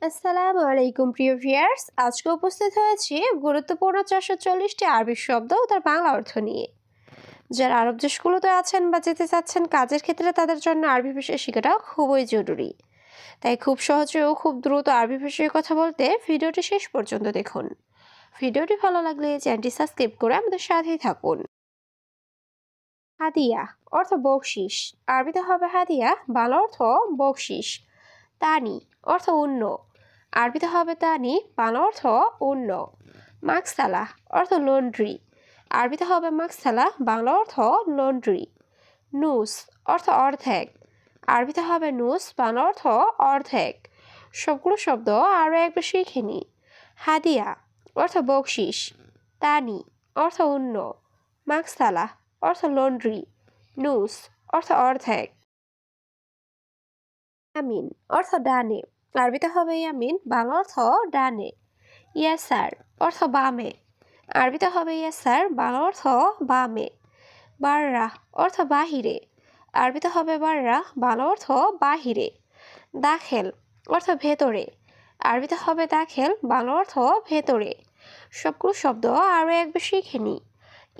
আসসালামু আলাইকুম প্রিয় ভিউয়ার্স, আজকে উপস্থিত হয়েছি গুরুত্বপূর্ণ 440টি আরবি শব্দ ও তার বাংলা অর্থ নিয়ে। যারা আরব দেশগুলোতে আছেন বা যেতে চাচ্ছেন কাজের ক্ষেত্রে তাদের জন্য আরবি ভাষা শেখাটা খুবই জরুরি। তাই খুব সহজে ও খুব দ্রুত আরবি ভাষায় কথা বলতে ভিডিওটি শেষ পর্যন্ত দেখুন। ভিডিওটি ভালো লাগলে চ্যানেলটি সাবস্ক্রাইব করে আমাদের সাথেই থাকুন। হাদিয়া অর্থ বকশিস, আরবিতে হবে হাদিয়া, বাংলা অর্থ বকশিস। তানি অর্থ অন্য, আরবিতে হবে তানি, বাংলা অর্থ অন্য। মাকসালা অর্থ লন্ড্রি, আরবিতে হবে মাকসালা, বাংলা অর্থ লন্ড্রি। নুস অর্থ অর্ধেক, আরবিতে হবে নুস, বাংলা অর্থ অর্ধেক। সবগুলো শব্দ আরও একবার শিখে নি। হাদিয়া অর্থ বকশিস, তানি অর্থ অন্য, মাকসালা অর্থ লন্ড্রি, নুস অর্থ অর্ধেক। ইয়ামিন অর্থ ডানে, আরবিতে হবে ইয়ামিন, বাংলা অর্থ ডানে। ইয়াসার অর্থ বামে, আরবিতে হবে ইয়াসার, বাংলা অর্থ বামে। বাররা অর্থ বাহিরে, আরবিতে হবে বাররা, বাংলা অর্থ বাহিরে। দাখেল অর্থ ভেতরে, আরবিতে হবে দাখেল, বাংলা অর্থ ভেতরে। সবগুলো শব্দ আরও একবার শিখে নি।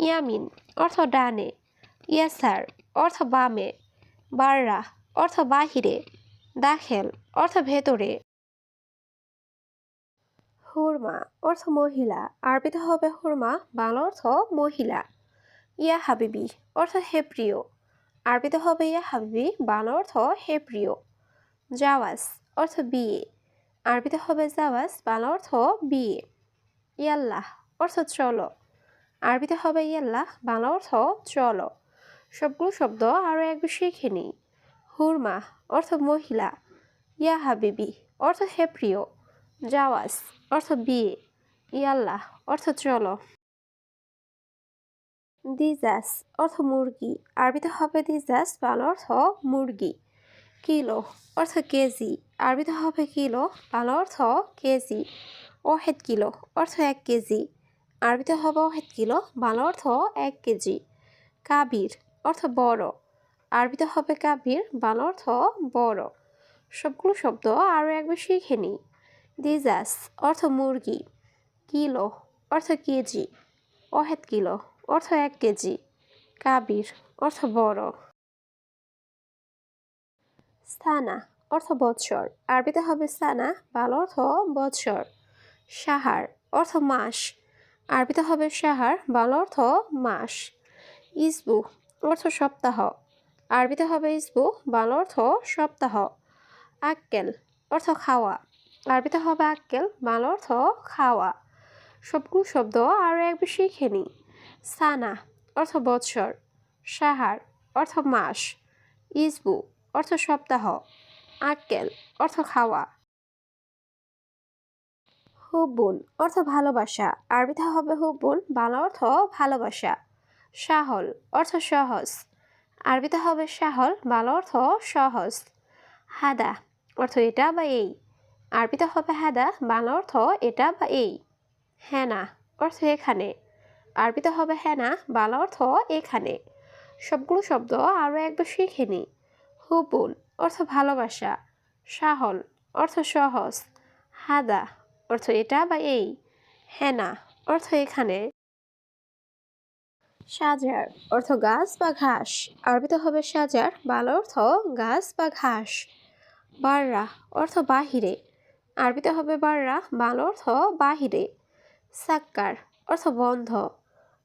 ইয়ামিন অর্থ ডানে, ইয়াসার অর্থ বামে, বাররা অর্থ বাহিরে, দাখেল অর্থ ভেতরে। হুরমা অর্থ মহিলা, আরবিতে হবে হুরমা, বাংলা অর্থ মহিলা। ইয়া হাবিবি অর্থ হে প্রিয়, আরবিতে হবে ইয়া হাবিবি, বাংলা অর্থ হে প্রিয়। জাওয়াজ অর্থ বিয়ে, আরবিতে হবে জাওয়াজ, বাংলা অর্থ বিয়ে। ইয়াল্লাহ অর্থ চলো, আরবিতে হবে ইয়াল্লাহ, বাংলা অর্থ চলো। সবগুলো শব্দ আরও একবার শিখে নিই। হুরমা অর্থ মহিলা, ইয়া হাবিবি অর্থ হে প্রিয়, জাওয়াজ অর্থ বিয়ে, ইয়াল্লাহ অর্থ চলো। দিজাস অর্থ মুরগি, আরবিতে হবে দিজাস, বাংলা অর্থ মুরগি। কিলো অর্থ কেজি, আরবিতে হবে কিলো, বাংলা অর্থ কেজি। ওহেদ কিলো অর্থ 1 কেজি, আরবিতে হবে ওহেদ কিলো, বাংলা অর্থ 1 কেজি। কাবির অর্থ বড়, আরবিতে হবে কাবির, বাংলা অর্থ বড়। সবগুলো শব্দ আরও একবার শিখে নিই। দিজাস অর্থ মুরগি, কিলো অর্থ কেজি, ওহেদ কিলো অর্থ 1 কেজি, কাবির অর্থ বড়। সানা অর্থ বৎসর, আরবিতে হবে সানা, বাংলা অর্থ বৎসর। সাহার অর্থ মাস, আরবিতে হবে সাহার, বাংলা অর্থ মাস। ইসবু অর্থ সপ্তাহ, আরবিতে হবে ইসবু, বাংলা অর্থ সপ্তাহ। আক্কেল অর্থ খাওয়া, আরবিতে হবে আক্কেল, বাংলা অর্থ খাওয়া। সবগুলো শব্দ আরও একবার শিখে নিই। সানা অর্থ বৎসর, সাহার অর্থ মাস, ইসবু অর্থ সপ্তাহ, আক্কেল অর্থ খাওয়া। হুব্বুন অর্থ ভালোবাসা, আরবিতে হবে হুব্বুন, বাংলা অর্থ ভালোবাসা। সাহল অর্থ সহজ, আরবিতে হবে সাহল, বাংলা অর্থ সহজ। হাদা অর্থ এটা বা এই, আরবিতে হবে হাদা, বাংলা অর্থ এটা বা এই। হেনা অর্থ এখানে, আরবিতে হবে হেনা, বাংলা অর্থ এখানে। সবগুলো শব্দ আরও একবার শিখে নিই। হুব্বুন অর্থ ভালোবাসা, সাহল অর্থ সহজ, হাদা অর্থ এটা বা এই, হেনা অর্থ এখানে। সাজার অর্থ গাছ বা ঘাস, আরবিতে হবে সাজার, বাংলা অর্থ গাছ বা ঘাস। বাররা অর্থ বাহিরে, আরবিতে হবে বাররা, বাংলা অর্থ বাহিরে। সাক্কার অর্থ বন্ধ,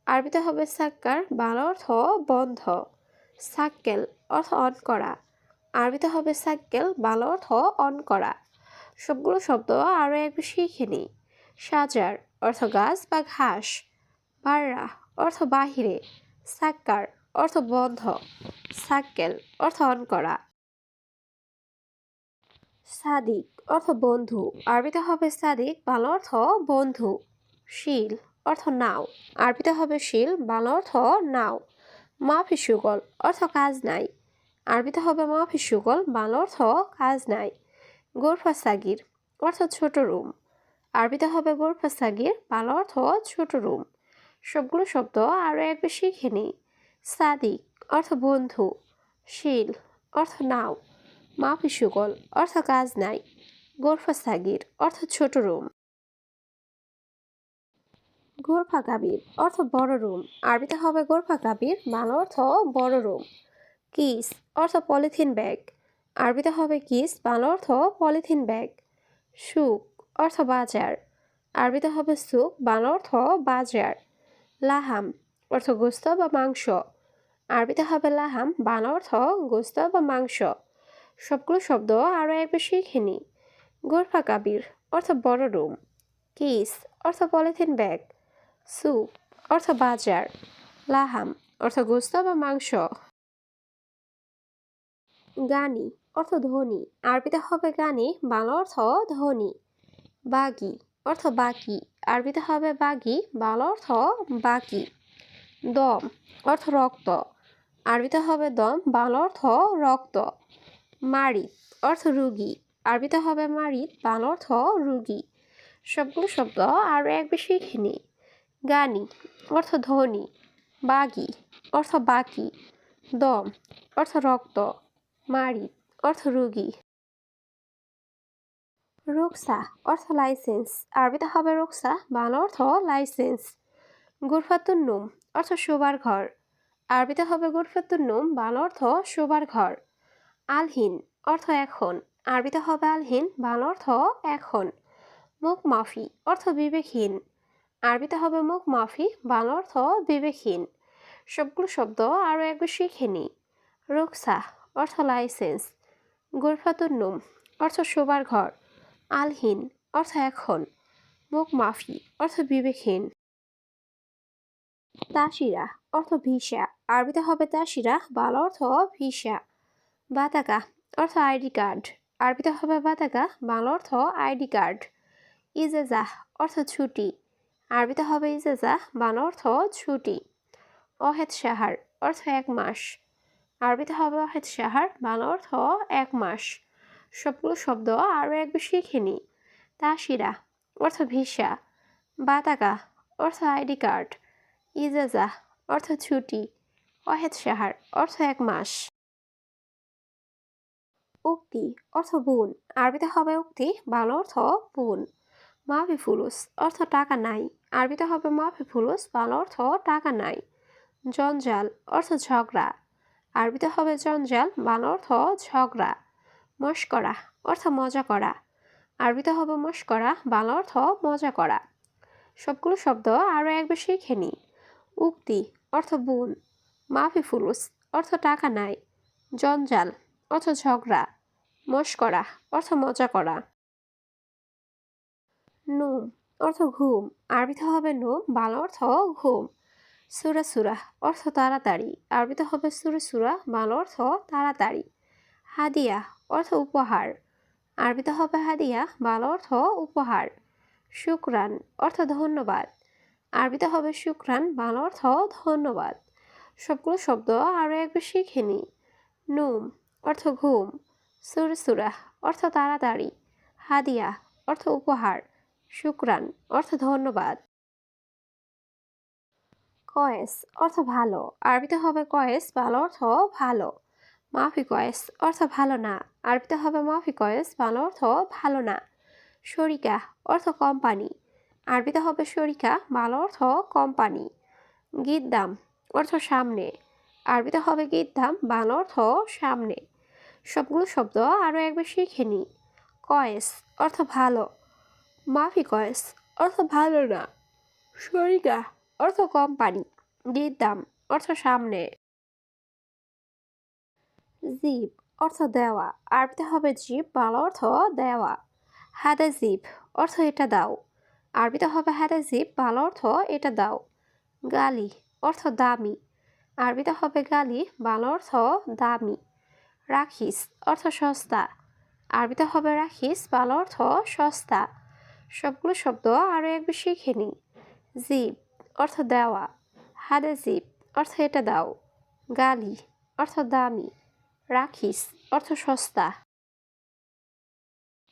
আরবিতে হবে সাক্কার, বাংলা অর্থ বন্ধ। সাক্কেল অর্থ অন করা, আরবিতে হবে সাক্কেল, বাংলা অর্থ অন করা। সবগুলো শব্দ আরও একবার শিখে নিই। সাজার অর্থ গাছ বা ঘাস, বাররা অর্থ বাহিরে, সাক্কার অর্থ বন্ধ, সাক্কেল অর্থ অন করা। সাদিক অর্থ বন্ধু, আরবিতে হবে সাদিক, বাংলা অর্থ বন্ধু। শিল অর্থ নাও, আরবিতে হবে শিল, বাংলা অর্থ নাও। মাফি সুগল অর্থ কাজ নাই, আরবিতে হবে মাফি সুগল, বাংলা অর্থ কাজ নাই। গোরফা সাগির অর্থ ছোট রুম, আরবিতে হবে গোরফা সাগির, বাংলা অর্থ ছোট রুম। সবগুলো শব্দ আরও একবার শিখে নিই। সাদিক অর্থ বন্ধু, শিল অর্থ নাও, মাফি সুগল অর্থ কাজ নাই, গোরফা সাগির অর্থ ছোট রুম। গোরফা কাবির অর্থ বড় রুম। আরবিতে হবে গোরফা কাবির, বাংলা অর্থ বড় রুম। কিস অর্থ পলিথিন ব্যাগ। আরবিতে হবে কিস, বাংলা অর্থ পলিথিন ব্যাগ। সুক অর্থ বাজার। আরবিতে হবে সুক, বাংলা অর্থ বাজার। লাহাম অর্থ গোস্ত বা মাংস। আরবিতে হবে লাহাম, বাংলা অর্থ গোস্ত বা মাংস। সবগুলো শব্দ আরও একবার শিখে নিই। গোরফা কাবির অর্থ বড় রুম। কিস অর্থ পলিথিন ব্যাগ। সুপ অর্থ বাজার। লাহাম অর্থ গোস্ত বা মাংস। গানি অর্থ ধনী। আরবিতে হবে গানি, বাংলা অর্থ ধনী। বাগি অর্থ বাকি। আরবিতে হবে বাগি, বাংলা অর্থ বাকি। দম অর্থ রক্ত। আরবিতে হবে দম, বাংলা অর্থ রক্ত। মারিদ অর্থ রুগী। আরবিতে হবে মারিদ, বাংলা অর্থ রুগী। সবগুলো শব্দ আরও একবার শিখে নিই। গানি অর্থ ধনী। বাগি অর্থ বাকি। দম অর্থ রক্ত। মারিদ অর্থ রুগী। রুকসা অর্থ লাইসেন্স। আরবিতে হবে রুকসা, বাংলা অর্থ লাইসেন্স। গুরফাতুন নুম অর্থ শোবার ঘর। আরবিতে হবে গুরফাতুন নুম, বাংলা অর্থ শোবার ঘর। আলহিন অর্থ এখন। আরবিতে হবে আলহিন, বাংলা অর্থ এখন। মুখ মাফি অর্থ বিবেকহীন। আরবিতে হবে মুখ মাফি, বাংলা অর্থ বিবেকহীন। সবগুলো শব্দ আরও একবার শিখে নিই। রুকসা অর্থ লাইসেন্স। গুরফাতুন নুম অর্থ শোবার ঘর। আলহিন অর্থ এখন। মুখ মাফি অর্থ বিবেকহীন। তাসিরা অর্থ ভিসা। আরবিতে হবে তাসিরা, বাংলা অর্থ ভিসা। বাতাকা অর্থ আইডি কার্ড। আরবিতে হবে বাতাকা, বাংলা অর্থ আইডি কার্ড। ইজেজা অর্থ ছুটি। আরবিতে হবে ইজেজা, বাংলা অর্থ ছুটি। অহেদ সাহার অর্থ 1 মাস। আরবিতে হবে অহেদ সাহার, বাংলা অর্থ 1 মাস। সবগুলো শব্দ আরও একবার শিখে নিই। তাসিরা অর্থ ভিসা। বাতাকা অর্থ আইডি কার্ড। ইজেজা অর্থ ছুটি। অহেদ সাহার অর্থ 1 মাস। উক্তি অর্থ বুন। আরবিতে হবে উক্তি, বাংলা অর্থ বুন। মাফি ফুলুস অর্থ টাকা নাই। আরবিতে হবে মাফি ফুলুস, বাংলা অর্থ টাকা নাই। জঞ্জাল অর্থ ঝগড়া। আরবিতে হবে জঞ্জাল, বাংলা অর্থ ঝগড়া। মশকরা অর্থ মজা করা। আরবিতে হবে মশকরা, বাংলা অর্থ মজা করা। সবগুলো শব্দ আরও একবার শিখে নিই। উক্তি অর্থ বুন। মাফি ফুলুস অর্থ টাকা নাই। জঞ্জাল অর্থ ঝগড়া। মশকরা অর্থ মজা করা। নুম অর্থ ঘুম। আরবিতে হবে নুম, বাংলা অর্থ ঘুম। সুরা সুরা অর্থ তাড়াতাড়ি। আরবিতে হবে সুরা সুরা, বাংলা অর্থ তাড়াতাড়ি। হাদিয়া অর্থ উপহার। আরবিতে হবে হাদিয়া, বাংলা অর্থ উপহার। শুকরান অর্থ ধন্যবাদ। আরবিতে হবে শুকরান, বাংলা অর্থ ধন্যবাদ। সবগুলো শব্দ আরও একবার শিখে নিই। নুম অর্থ ঘুম। সুরা সুরা অর্থ তাড়াতাড়ি। হাদিয়া অর্থ উপহার। শুকরান অর্থ ধন্যবাদ। কয়েস অর্থ ভালো। আরবিতে হবে কয়েস, বাংলা অর্থ ভালো। মাফি কয়েস অর্থ ভালো না। আরবিতে হবে মাফি কয়েস, বাংলা অর্থ ভালো না। শরিকা অর্থ কোম্পানি। আরবিতে হবে শরিকা, বাংলা অর্থ কোম্পানি। গিদ্দাম অর্থ সামনে। আরবিতে হবে গিদ্দাম, বাংলা অর্থ সামনে। সবগুলো শব্দ আরও একবার শিখে নিই। কয়েস অর্থ ভালো। মাফি কয়েস অর্থ ভালো না। শরিকা অর্থ কোম্পানি। গিদ্দাম অর্থ সামনে। জিব অর্থ দেওয়া। আরবিতে হবে জিব, বাংলা অর্থ দেওয়া। হাদা জিব অর্থ এটা দাও। আরবিতে হবে হাদা জিব, বাংলা অর্থ এটা দাও। গালি অর্থ দামি। আরবিতে হবে গালি, বাংলা অর্থ দামি। রাখিস অর্থ সস্তা। আরবিতে হবে রাখিস, বাংলা অর্থ সস্তা। সবগুলো শব্দ আরও একবার শিখে নিই। জিব অর্থ দেওয়া। হাদা জিব অর্থ এটা দাও। গালি অর্থ দামি। রাখিস অর্থ সস্তা।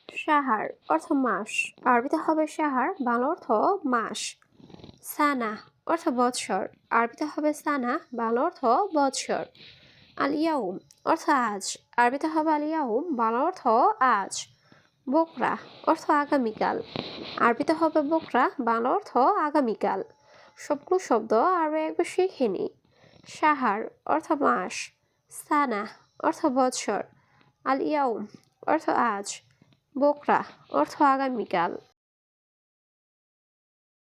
সাহার অর্থ মাস। আরবিতে হবে সাহার, বাংলা অর্থ মাস। সানা অর্থ বৎসর। আরবিতে হবে সানা, বাংলা অর্থ বৎসর। আল ইয়াউম অর্থ আজ। আরবিতে হবে আল ইয়াউম, বাংলা অর্থ আজ। বোকরা অর্থ আগামীকাল। আরবিতে হবে বোকরা, বাংলা অর্থ আগামীকাল। সবগুলো শব্দ আরও একবার শিখে নিই। শাহার অর্থ মাস, সানা অর্থ বৎসর, আল ইয়াউম অর্থ আজ, বোকরা অর্থ আগামীকাল।